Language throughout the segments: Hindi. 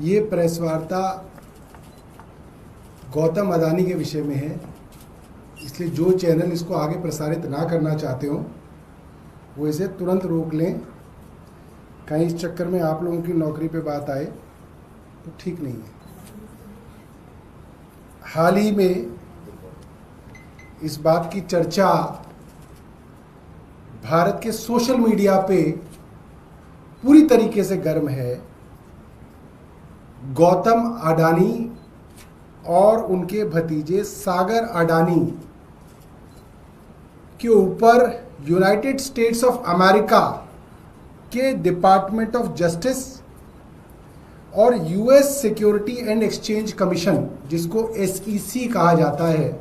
ये प्रेस वार्ता गौतम अडानी के विषय में है, इसलिए जो चैनल इसको आगे प्रसारित ना करना चाहते हो वो इसे तुरंत रोक लें। कहीं इस चक्कर में आप लोगों की नौकरी पे बात आए तो ठीक नहीं है। हाल ही में इस बात की चर्चा भारत के सोशल मीडिया पे पूरी तरीके से गर्म है। गौतम अडानी और उनके भतीजे सागर अडानी के ऊपर यूनाइटेड स्टेट्स ऑफ अमेरिका के डिपार्टमेंट ऑफ जस्टिस और US security and exchange commission, जिसको SEC कहा जाता है,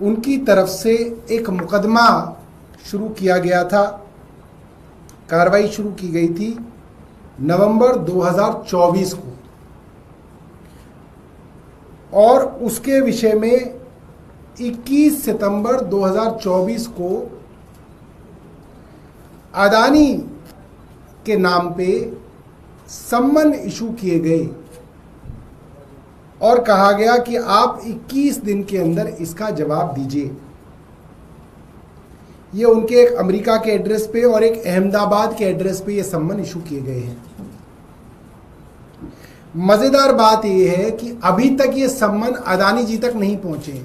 उनकी तरफ से एक मुकदमा शुरू किया गया था। कार्रवाई शुरू की गई थी नवंबर 2024 को और उसके विषय में 21 सितंबर 2024 को अडानी के नाम पे सम्मन इशू किए गए और कहा गया कि आप 21 दिन के अंदर इसका जवाब दीजिए। ये उनके एक अमेरिका के एड्रेस पे और एक अहमदाबाद के एड्रेस पे ये सम्मन इशू किए गए हैं। मजेदार बात यह है कि अभी तक ये सम्मन अडानी जी तक नहीं पहुंचे।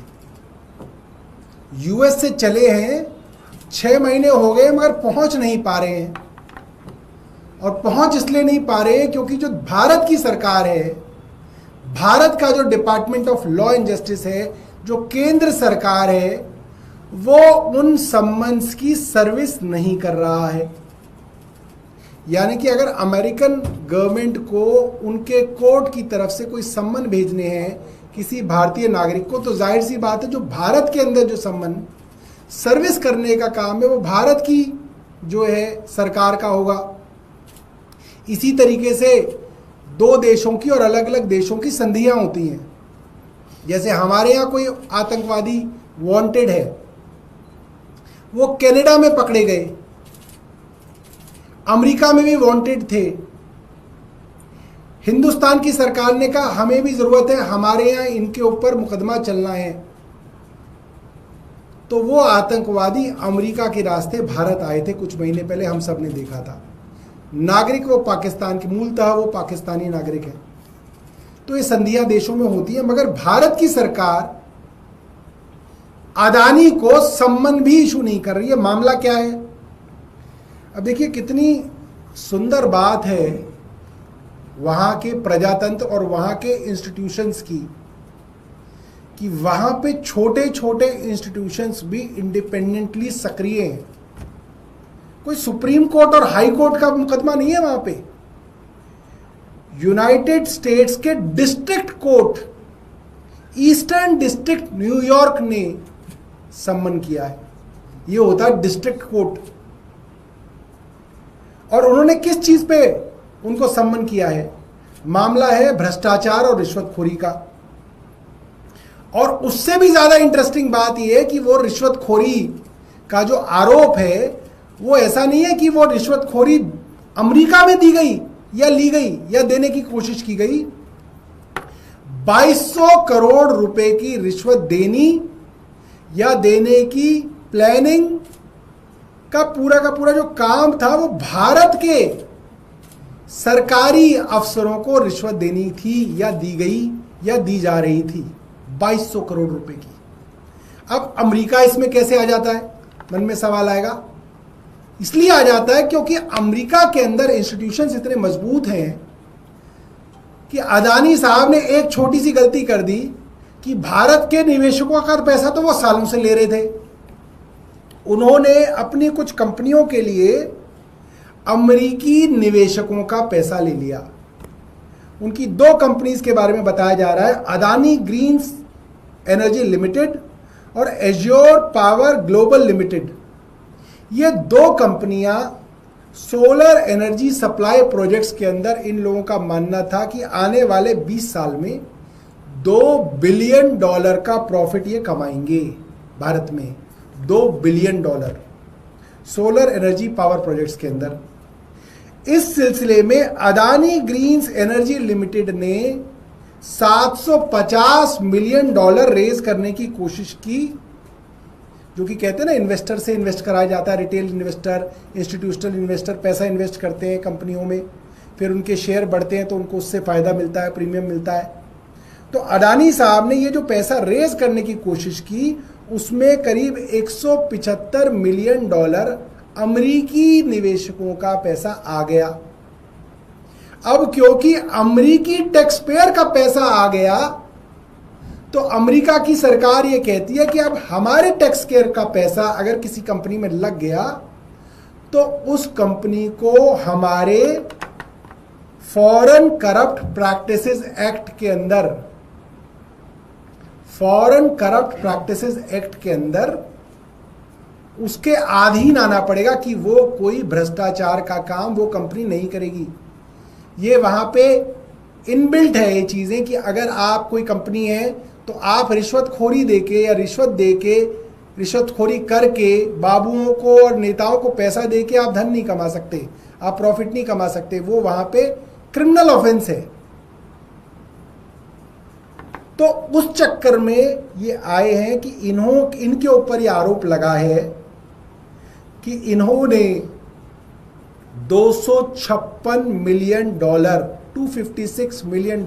यूएस से चले हैं, 6 महीने हो गए मगर पहुंच नहीं पा रहे हैं। और पहुंच इसलिए नहीं पा रहे हैं क्योंकि जो भारत की सरकार है, भारत का जो department of law and justice है, जो केंद्र सरकार है, वो उन सम्मन्स की सर्विस नहीं कर रहा है। यानी कि अगर अमेरिकन गवर्नमेंट को उनके कोर्ट की तरफ से कोई सम्मन भेजने हैं किसी भारतीय नागरिक को, तो जाहिर सी बात है जो भारत के अंदर जो सम्मन सर्विस करने का काम है वो भारत की जो है सरकार का होगा। इसी तरीके से दो देशों की और अलग अलग देशों की संधियां होती हैं। जैसे हमारे यहाँ कोई आतंकवादी वांटेड है, वो कनाडा में पकड़े गए, अमेरिका में भी वांटेड थे। हिंदुस्तान की सरकार ने कहा हमें भी जरूरत है, हमारे यहाँ इनके ऊपर मुकदमा चलना है, तो वो आतंकवादी अमेरिका के रास्ते भारत आए थे। कुछ महीने पहले हम सब ने देखा था। नागरिक वो पाकिस्तान के, मूलतः वो पाकिस्तानी नागरिक है। तो ये संधियां देशों में होती है, मगर भारत की सरकार अडानी को सम्मन भी इशू नहीं कर रही है। मामला क्या है? अब देखिए कितनी सुंदर बात है वहां के प्रजातंत्र और वहां के इंस्टीट्यूशंस की, कि वहां पे छोटे छोटे इंस्टीट्यूशंस भी इंडिपेंडेंटली सक्रिय हैं। कोई सुप्रीम कोर्ट और हाई कोर्ट का मुकदमा नहीं है वहां पे। यूनाइटेड स्टेट्स के district court, eastern district New York ने सम्मन किया है। ये होता है डिस्ट्रिक्ट कोर्ट। और उन्होंने किस चीज पे उनको सम्मन किया है? मामला है भ्रष्टाचार और रिश्वतखोरी का। और उससे भी ज्यादा इंटरेस्टिंग बात यह है कि वो रिश्वतखोरी का जो आरोप है वो ऐसा नहीं है कि वो रिश्वतखोरी अमेरिका में दी गई या ली गई या देने की कोशिश की गई। 2200 करोड़ रुपए की रिश्वत देनी या देने की प्लानिंग का पूरा जो काम था वो भारत के सरकारी अफसरों को रिश्वत देनी थी या दी गई या दी जा रही थी। 2200 करोड़ रुपए की। अब अमेरिका इसमें कैसे आ जाता है? मन में सवाल आएगा। इसलिए आ जाता है क्योंकि अमेरिका के अंदर इंस्टीट्यूशंस इतने मजबूत हैं कि अडानी साहब ने एक छोटी सी गलती कर दी कि भारत के निवेशकों का पैसा तो वो सालों से ले रहे थे। उन्होंने अपनी कुछ कंपनियों के लिए अमेरिकी निवेशकों का पैसा ले लिया। उनकी 2 कंपनीज के बारे में बताया जा रहा है, अडानी ग्रीन एनर्जी लिमिटेड और एज्योर पावर ग्लोबल लिमिटेड। ये 2 कंपनियां सोलर एनर्जी सप्लाई प्रोजेक्ट्स के अंदर, इन लोगों का मानना था कि आने वाले 20 साल में $2 बिलियन का प्रॉफिट ये कमाएंगे भारत में। $2 billion solar energy power projects के अंदर। इस सिलसिले में अदानी ग्रीन्स एनर्जी लिमिटेड ने $750 मिलियन रेज करने की कोशिश की, जो कि कहते हैं ना इन्वेस्टर से इन्वेस्ट कराया जाता है, रिटेल इन्वेस्टर, इंस्टीट्यूशनल इन्वेस्टर पैसा इन्वेस्ट करते हैं कंपनियों में, फिर उनके शेयर बढ़ते हैं तो उनको उससे फ़ायदा मिलता है, प्रीमियम मिलता है। तो अडानी साहब ने ये जो पैसा रेज करने की कोशिश की उसमें करीब $175 मिलियन अमरीकी निवेशकों का पैसा आ गया। अब क्योंकि अमरीकी टैक्स पेयर का पैसा आ गया तो अमेरिका की सरकार ये कहती है कि अब हमारे टैक्स पेयर का पैसा अगर किसी कंपनी में लग गया तो उस कंपनी को हमारे फॉरेन करप्ट प्रैक्टिसेस एक्ट के अंदर उसके अधीन आना पड़ेगा कि वो कोई भ्रष्टाचार का काम वो कंपनी नहीं करेगी। ये वहां पे इनबिल्ट है ये चीजें कि अगर आप कोई कंपनी है तो आप रिश्वतखोरी देके या रिश्वतखोरी करके बाबुओं को और नेताओं को पैसा देके आप धन नहीं कमा सकते, आप प्रॉफिट नहीं कमा सकते, वो वहां पे क्रिमिनल ऑफेंस है। तो उस चक्कर में ये आए हैं कि इनके ऊपर ये आरोप लगा है कि इन्होंने $256 मिलियन $256 मिलियन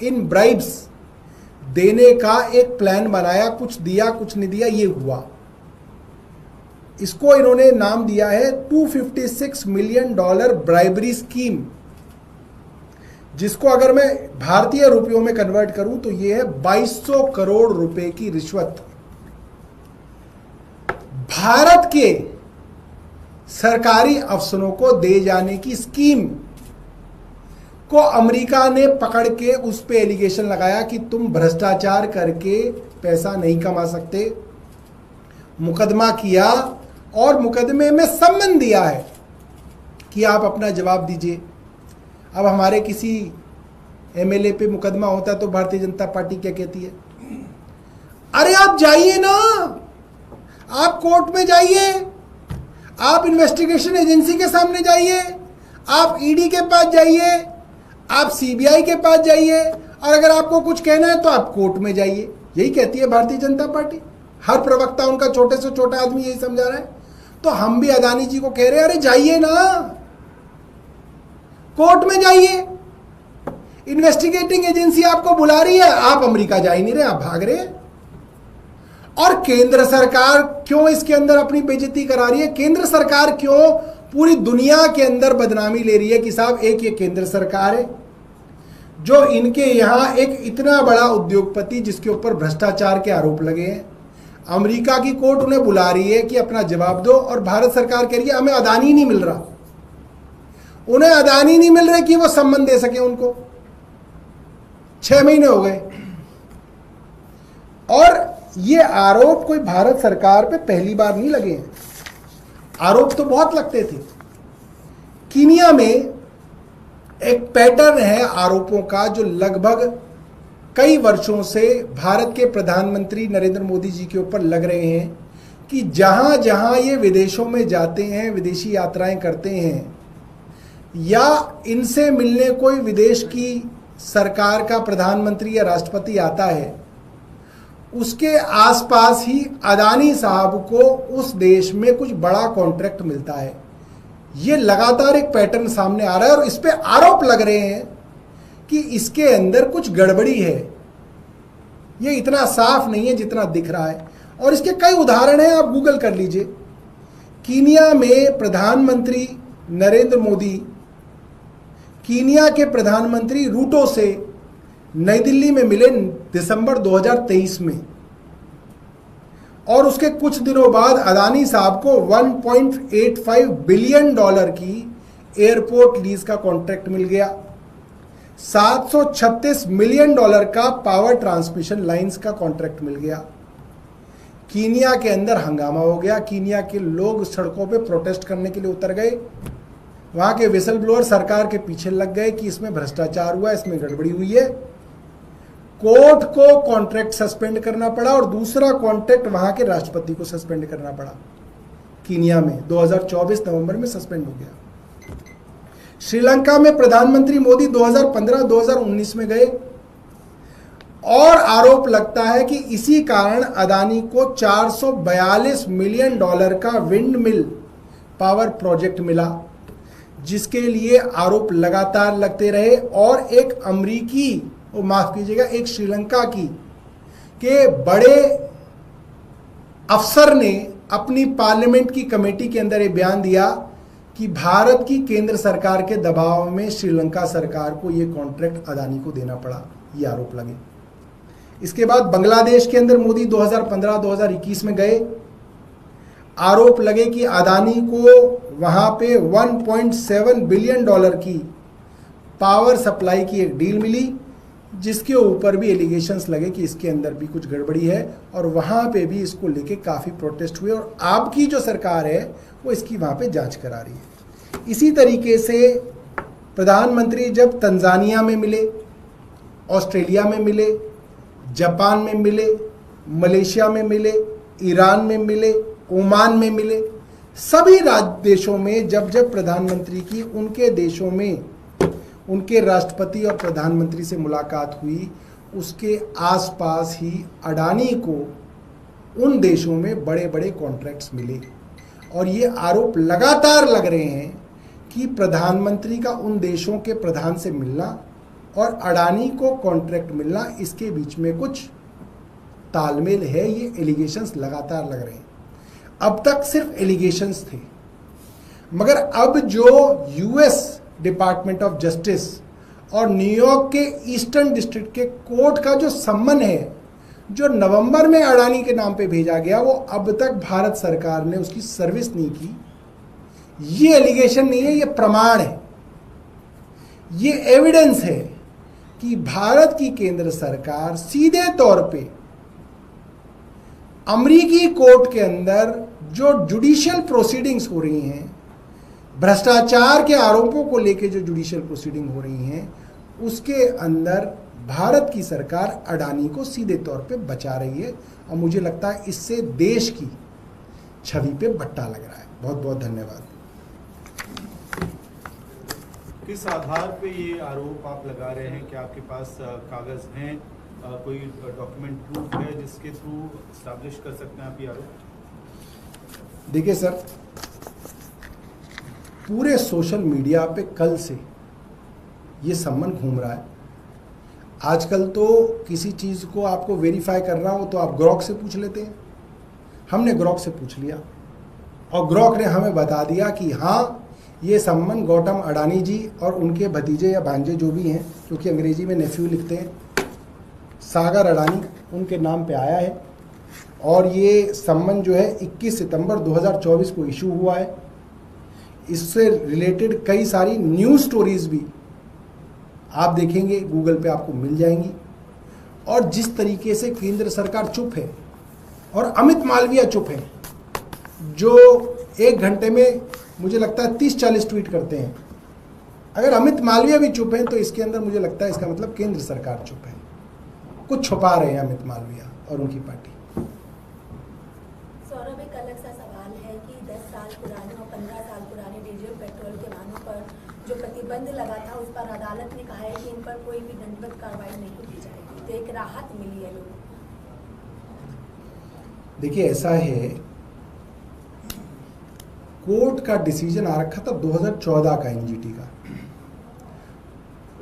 इन ब्राइब्स देने का एक प्लान बनाया, कुछ दिया कुछ नहीं दिया, ये हुआ। इसको इन्होंने नाम दिया है $256 मिलियन ब्राइबरी स्कीम, जिसको अगर मैं भारतीय रुपयों में कन्वर्ट करूं तो ये है 2200 करोड़ रुपए की रिश्वत। भारत के सरकारी अफसरों को दे जाने की स्कीम को अमेरिका ने पकड़ के उस पे एलिगेशन लगाया कि तुम भ्रष्टाचार करके पैसा नहीं कमा सकते। मुकदमा किया और मुकदमे में सम्मन दिया है कि आप अपना जवाब दीजिए। अब हमारे किसी एमएलए पे मुकदमा होता है तो भारतीय जनता पार्टी क्या कहती है, अरे आप जाइए ना, आप कोर्ट में जाइए, आप इन्वेस्टिगेशन एजेंसी के सामने जाइए, आप ईडी के पास जाइए, आप सीबीआई के पास जाइए, और अगर आपको कुछ कहना है तो आप कोर्ट में जाइए। यही कहती है भारतीय जनता पार्टी। हर प्रवक्ता उनका छोटे से छोटा आदमी यही समझा रहा है। तो हम भी अदानी जी को कह रहे हैं, अरे जाइए ना, कोर्ट में जाइए, इन्वेस्टिगेटिंग एजेंसी आपको बुला रही है, आप अमेरिका जा ही नहीं रहे, आप भाग रहे हैं। और केंद्र सरकार क्यों इसके अंदर अपनी बेइज्जती करा रही है? केंद्र सरकार क्यों पूरी दुनिया के अंदर बदनामी ले रही है कि साहब एक ये केंद्र सरकार है जो इनके यहां एक इतना बड़ा उद्योगपति जिसके ऊपर भ्रष्टाचार के आरोप लगे हैं, अमेरिका की कोर्ट उन्हें बुला रही है कि अपना जवाब दो, और भारत सरकार कह रही है हमें अदानी नहीं मिल रहा, उन्हें अदानी नहीं मिल रहे कि वो सम्मान दे सके उनको। 6 महीने हो गए और ये आरोप कोई भारत सरकार पे पहली बार नहीं लगे हैं, आरोप तो बहुत लगते थे। कीनिया में एक पैटर्न है आरोपों का जो लगभग कई वर्षों से भारत के प्रधानमंत्री नरेंद्र मोदी जी के ऊपर लग रहे हैं कि जहां जहां ये विदेशों में जाते हैं, विदेशी यात्राएं करते हैं, या इनसे मिलने कोई विदेश की सरकार का प्रधानमंत्री या राष्ट्रपति आता है, उसके आसपास ही अदानी साहब को उस देश में कुछ बड़ा कॉन्ट्रैक्ट मिलता है। ये लगातार एक पैटर्न सामने आ रहा है और इस पे आरोप लग रहे हैं कि इसके अंदर कुछ गड़बड़ी है, ये इतना साफ नहीं है जितना दिख रहा है। और इसके कई उदाहरण हैं, आप गूगल कर लीजिए। कीनिया में प्रधानमंत्री नरेंद्र मोदी कीनिया के प्रधानमंत्री रूटो से नई दिल्ली में मिले दिसंबर 2023 में, और उसके कुछ दिनों बाद अदानी साहब को $1.85 बिलियन की एयरपोर्ट लीज का कॉन्ट्रैक्ट मिल गया। $736 मिलियन का पावर ट्रांसमिशन लाइंस का कॉन्ट्रैक्ट मिल गया। कीनिया के अंदर हंगामा हो गया, कीनिया के लोग सड़कों पे प्रोटेस्ट करने के लिए उतर गए। वहां के विसल ब्लोअर सरकार के पीछे लग गए कि इसमें भ्रष्टाचार हुआ, इसमें गड़बड़ी हुई है। कोर्ट को कॉन्ट्रैक्ट सस्पेंड करना पड़ा और दूसरा कॉन्ट्रैक्ट वहां के राष्ट्रपति को सस्पेंड करना पड़ा। कीनिया में 2024 नवंबर में सस्पेंड हो गया। श्रीलंका में प्रधानमंत्री मोदी 2015-2019 में गए और आरोप लगता है कि इसी कारण अदानी को $442 मिलियन का विंड मिल पावर प्रोजेक्ट मिला, जिसके लिए आरोप लगातार लगते रहे। और एक अमरीकी, माफ कीजिएगा, एक श्रीलंका के बड़े अफसर ने अपनी पार्लियामेंट की कमेटी के अंदर ये बयान दिया कि भारत की केंद्र सरकार के दबाव में श्रीलंका सरकार को ये कॉन्ट्रैक्ट अदानी को देना पड़ा, ये आरोप लगे। इसके बाद बांग्लादेश के अंदर मोदी 2015-2021 में गए, आरोप लगे कि अदानी को वहां पे $1.7 बिलियन की पावर सप्लाई की एक डील मिली, जिसके ऊपर भी एलिगेशंस लगे कि इसके अंदर भी कुछ गड़बड़ी है, और वहां पे भी इसको लेके काफ़ी प्रोटेस्ट हुए, और आपकी जो सरकार है वो इसकी वहां पे जांच करा रही है। इसी तरीके से प्रधानमंत्री जब तंजानिया में मिले, ऑस्ट्रेलिया में मिले, जापान में मिले, मलेशिया में मिले, ईरान में मिले, ओमान में मिले, सभी देशों में जब जब प्रधानमंत्री की उनके देशों में उनके राष्ट्रपति और प्रधानमंत्री से मुलाकात हुई, उसके आसपास ही अडानी को उन देशों में बड़े बड़े कॉन्ट्रैक्ट्स मिले। और ये आरोप लगातार लग रहे हैं कि प्रधानमंत्री का उन देशों के प्रधान से मिलना और अडानी को कॉन्ट्रैक्ट मिलना, इसके बीच में कुछ तालमेल है। ये एलिगेशंस लगातार लग रहे हैं। अब तक सिर्फ एलिगेशंस थे, मगर अब जो यूएस डिपार्टमेंट ऑफ जस्टिस और न्यूयॉर्क के ईस्टर्न डिस्ट्रिक्ट के कोर्ट का जो सम्मन है, जो नवंबर में अडानी के नाम पे भेजा गया, वो अब तक भारत सरकार ने उसकी सर्विस नहीं की। ये एलिगेशन नहीं है, ये प्रमाण है, ये एविडेंस है कि भारत की केंद्र सरकार सीधे तौर पे अमेरिकी कोर्ट के अंदर जो जुडिशियल प्रोसीडिंग्स हो रही हैं, भ्रष्टाचार के आरोपों को लेकर जो जुडिशियल प्रोसीडिंग हो रही हैं, उसके अंदर भारत की सरकार अडानी को सीधे तौर पे बचा रही है। और मुझे लगता है इससे देश की छवि पे बट्टा लग रहा है। बहुत बहुत धन्यवाद। किस आधार पे ये आरोप आप लगा रहे हैं? क्या आपके पास कागज हैं, कोई डॉक्यूमेंट प्रूफ है जिसके थ्रू एस्टैब्लिश कर सकते हैं आप ये आरोप? देखिए सर, पूरे सोशल मीडिया पे कल से ये सम्मन घूम रहा है। आजकल तो किसी चीज़ को आपको वेरीफाई करना हो तो आप ग्रॉक से पूछ लेते हैं। हमने ग्रॉक से पूछ लिया और ग्रॉक ने हमें बता दिया कि हाँ, ये सम्मन गौतम अडानी जी और उनके भतीजे या भांजे जो भी हैं, क्योंकि अंग्रेजी में नेफ्यू लिखते हैं, सागर अडानी, उनके नाम पे आया है। और ये सम्मन जो है 21 सितंबर 2024 को इशू हुआ है। इससे रिलेटेड कई सारी न्यूज़ स्टोरीज भी आप देखेंगे, गूगल पे आपको मिल जाएंगी। और जिस तरीके से केंद्र सरकार चुप है और अमित मालविया चुप है, जो 1 घंटे में मुझे लगता है 30-40 ट्वीट करते हैं, अगर अमित मालविया भी चुप हैं तो इसके अंदर मुझे लगता है इसका मतलब केंद्र सरकार चुप है, कुछ छुपा रहे हैं अमित मालविया और उनकी पार्टी। सौरभ, एक अलग सा सवाल है कि 10 साल पुराने और 15 साल पुराने डीजल पेट्रोल के वाहनों पर जो प्रतिबंध लगा था, उस पर अदालत ने कहा है कि इन पर कोई भी दंडनीय कार्रवाई नहीं की जाएगी, तो एक राहत मिली है लोगों को। देखिए, ऐसा है, कोर्ट का डिसीजन आ रखा था 2014 का एनजीटी का,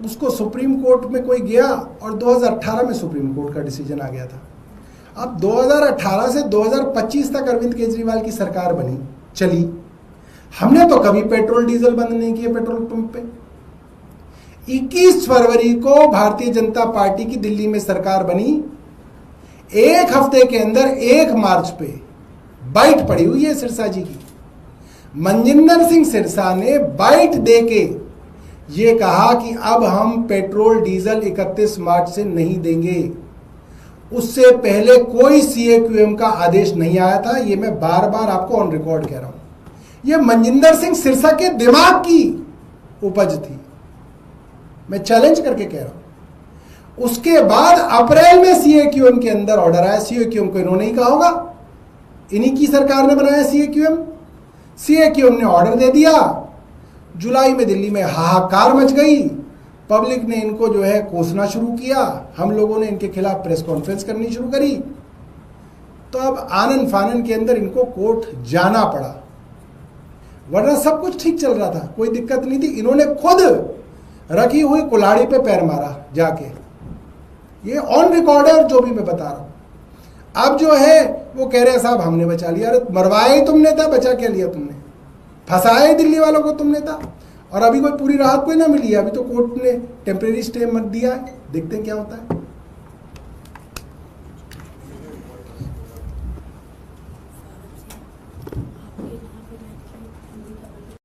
उसको सुप्रीम कोर्ट में कोई गया और 2018 में सुप्रीम कोर्ट का डिसीजन आ गया था। अब 2018 से 2025 तक अरविंद केजरीवाल की सरकार बनी चली, हमने तो कभी पेट्रोल डीजल बंद नहीं किए पेट्रोल पंप पे। 21 फरवरी को भारतीय जनता पार्टी की दिल्ली में सरकार बनी, 1 हफ्ते के अंदर 1 मार्च पे बाइट पड़ी हुई है सिरसा जी की। मनजिंदर सिंह सिरसा ने बाइट देके ये कहा कि अब हम पेट्रोल डीजल 31 मार्च से नहीं देंगे। उससे पहले कोई सीएक्यूएम का आदेश नहीं आया था। ये मैं बार बार आपको ऑन रिकॉर्ड कह रहा हूं, ये मनजिंदर सिंह सिरसा के दिमाग की उपज थी, मैं चैलेंज करके कह रहा हूं। उसके बाद अप्रैल में सीएक्यूएम के अंदर ऑर्डर आया। सीएक्यूएम को इन्होंने ही कहा होगा, इन्हीं की सरकार ने बनाया सीएक्यूएम। सीएक्यूएम ने ऑर्डर दे दिया, जुलाई में दिल्ली में हाहाकार मच गई, पब्लिक ने इनको जो है कोसना शुरू किया, हम लोगों ने इनके खिलाफ प्रेस कॉन्फ्रेंस करनी शुरू करी। तो अब आनन फानन के अंदर इनको कोर्ट जाना पड़ा, वरना सब कुछ ठीक चल रहा था, कोई दिक्कत नहीं थी। इन्होंने खुद रखी हुई कुल्हाड़ी पे पैर मारा जाके, ये ऑन रिकॉर्ड है और जो भी मैं बता रहा हूं। अब जो है वो कह रहे हैं साहब हमने बचा लिया। अरे मरवाया ही तुमने था, बचा क्या लिया तुमने? फंसाया ही दिल्ली वालों को तुमने था। और अभी कोई पूरी राहत कोई ना मिली है, अभी तो कोर्ट ने टेम्परेरी स्टे मत दिया है, देखते हैं क्या होता है।